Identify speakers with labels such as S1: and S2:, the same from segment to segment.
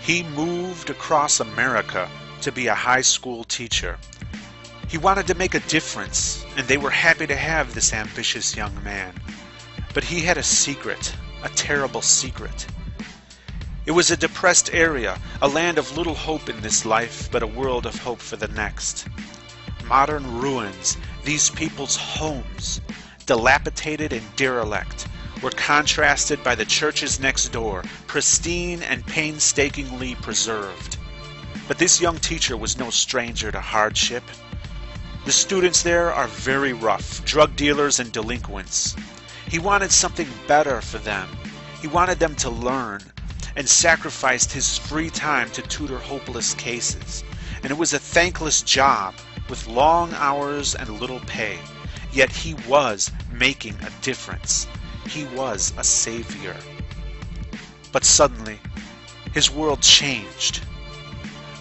S1: He moved across America to be a high school teacher. He wanted to make a difference, and they were happy to have this ambitious young man. But he had a secret, a terrible secret. It was a depressed area, a land of little hope in this life, but a world of hope for the next. Modern ruins, these people's homes, dilapidated and derelict, were contrasted by the churches next door, pristine and painstakingly preserved. But this young teacher was no stranger to hardship. The students there are very rough, drug dealers and delinquents. He wanted something better for them. He wanted them to learn, and sacrificed his free time to tutor hopeless cases. And it was a thankless job, with long hours and little pay. Yet he was making a difference. He was a savior. But suddenly, his world changed.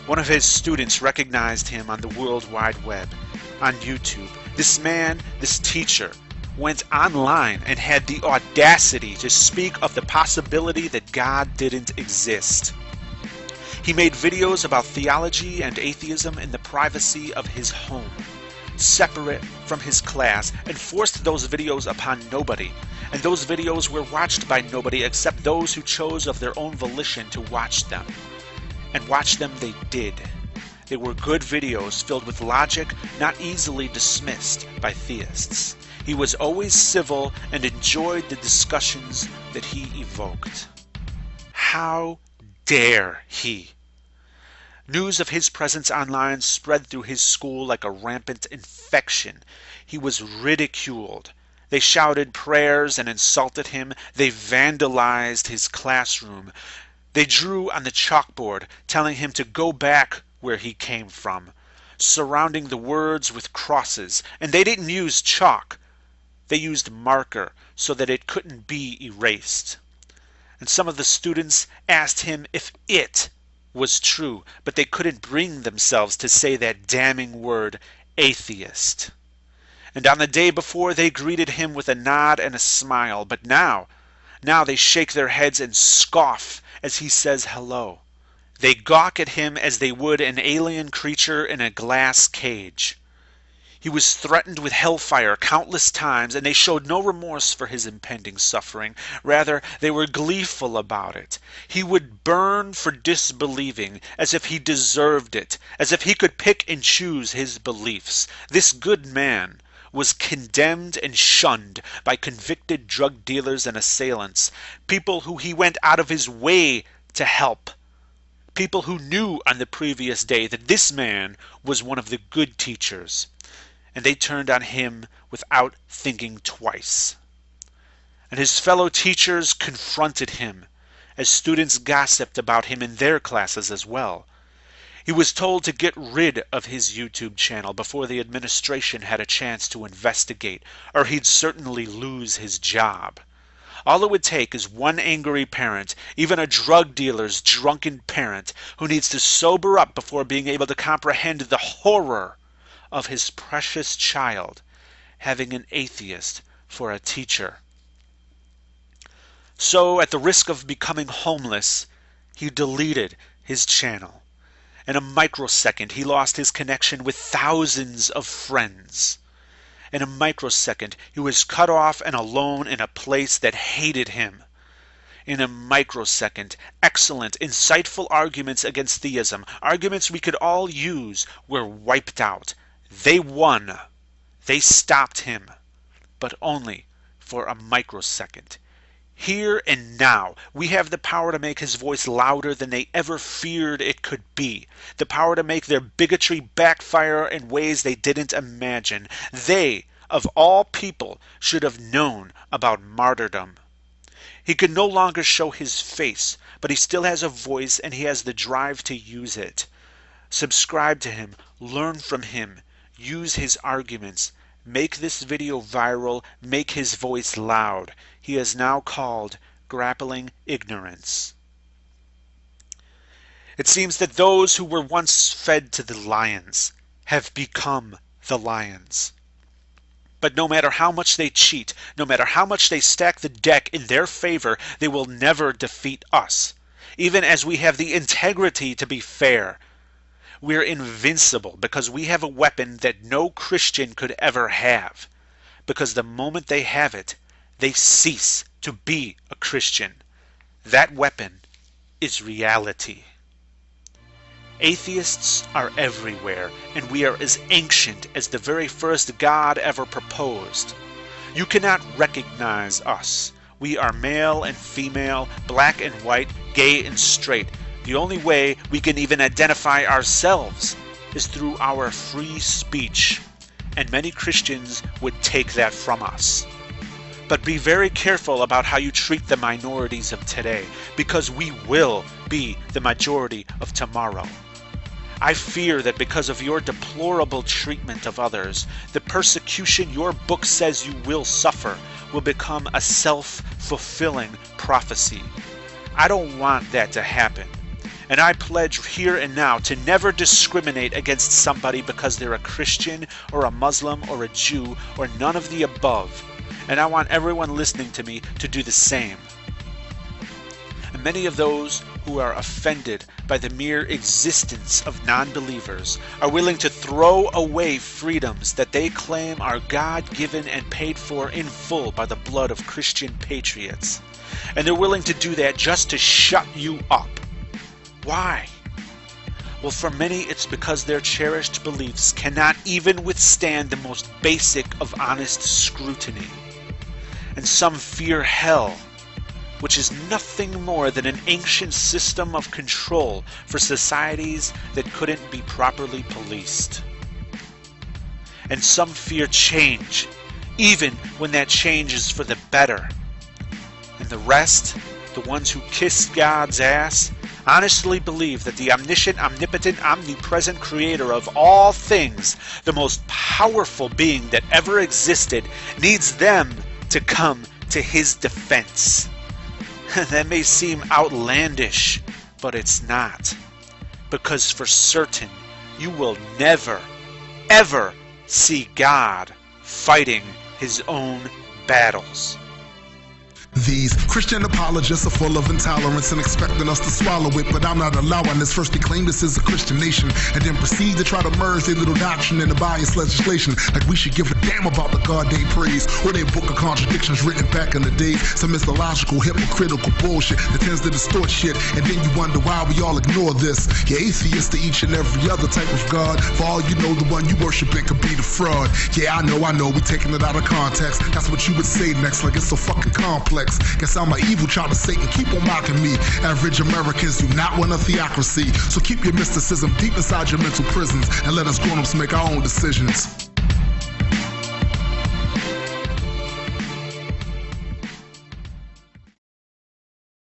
S1: One of his students recognized him on the World Wide Web, on YouTube. This man, this teacher, went online and had the audacity to speak of the possibility that God didn't exist. He made videos about theology and atheism in the privacy of his home, separate from his class, and forced those videos upon nobody. And those videos were watched by nobody except those who chose of their own volition to watch them. And watch them they did. They were good videos filled with logic not easily dismissed by theists. He was always civil and enjoyed the discussions that he evoked. How dare he? News of his presence online spread through his school like a rampant infection. He was ridiculed. They shouted prayers and insulted him. They vandalized his classroom. They drew on the chalkboard, telling him to go back where he came from, surrounding the words with crosses. And they didn't use chalk. They used marker so that it couldn't be erased. And some of the students asked him if it was true, but they couldn't bring themselves to say that damning word, atheist. And on the day before, they greeted him with a nod and a smile, but now they shake their heads and scoff as he says hello. They gawk at him as they would an alien creature in a glass cage. He was threatened with hellfire countless times, and they showed no remorse for his impending suffering. Rather, they were gleeful about it. He would burn for disbelieving, as if he deserved it, as if he could pick and choose his beliefs. This good man was condemned and shunned by convicted drug dealers and assailants, people who he went out of his way to help, people who knew on the previous day that this man was one of the good teachers. And they turned on him without thinking twice. And his fellow teachers confronted him, as students gossiped about him in their classes as well. He was told to get rid of his YouTube channel before the administration had a chance to investigate, or he'd certainly lose his job. All it would take is one angry parent, even a drug dealer's drunken parent, who needs to sober up before being able to comprehend the horror of his precious child having an atheist for a teacher. So, at the risk of becoming homeless, he deleted his channel. In a microsecond, he lost his connection with thousands of friends. In a microsecond, he was cut off and alone in a place that hated him. In a microsecond, excellent, insightful arguments against theism, arguments we could all use, were wiped out. They won. They stopped him, but only for a microsecond. Here and now, we have the power to make his voice louder than they ever feared it could be. The power to make their bigotry backfire in ways they didn't imagine. They, of all people, should have known about martyrdom. He could no longer show his face, but he still has a voice and he has the drive to use it. Subscribe to him, learn from him, use his arguments, make this video viral, make his voice loud. He is now called Grappling Ignorance. It seems that those who were once fed to the lions have become the lions. But no matter how much they cheat, no matter how much they stack the deck in their favor, they will never defeat us. even as we have the integrity to be fair. We're invincible because we have a weapon that no Christian could ever have. Because the moment they have it, they cease to be a Christian. That weapon is reality. Atheists are everywhere, and we are as ancient as the very first God ever proposed. You cannot recognize us. We are male and female, black and white, gay and straight. The only way we can even identify ourselves is through our free speech, and many Christians would take that from us. But be very careful about how you treat the minorities of today, because we will be the majority of tomorrow. I fear that because of your deplorable treatment of others, the persecution your book says you will suffer will become a self-fulfilling prophecy. I don't want that to happen. And I pledge here and now to never discriminate against somebody because they're a Christian or a Muslim or a Jew or none of the above. And I want everyone listening to me to do the same. And many of those who are offended by the mere existence of non-believers are willing to throw away freedoms that they claim are God-given and paid for in full by the blood of Christian patriots. And they're willing to do that just to shut you up. Why? Well, for many, it's because their cherished beliefs cannot even withstand the most basic of honest scrutiny. And some fear hell, which is nothing more than an ancient system of control for societies that couldn't be properly policed. And some fear change, even when that change is for the better. And the rest, the ones who kiss God's ass, honestly believe that the omniscient, omnipotent, omnipresent creator of all things, the most powerful being that ever existed, needs them to come to his defense. That may seem outlandish, but it's not. Because for certain, you will never, ever see God fighting his own battles.
S2: These Christian apologists are full of intolerance and expecting us to swallow it, but I'm not allowing this. First they claim this is a Christian nation, and then proceed to try to merge their little doctrine into biased legislation, like we should give a damn about the God they praise, or their book of contradictions written back in the days. Some mythological, hypocritical bullshit that tends to distort shit, and then you wonder why we all ignore this. You're atheist to each and every other type of God. For all you know, the one you worshiping could be the fraud. Yeah, I know, we taking it out of context. That's what you would say next, like it's so fucking complex. Guess I'm an evil child of Satan, keep on mocking me. Average Americans do not want a theocracy, so keep your mysticism deep inside your mental prisons and let us grown-ups make our own decisions.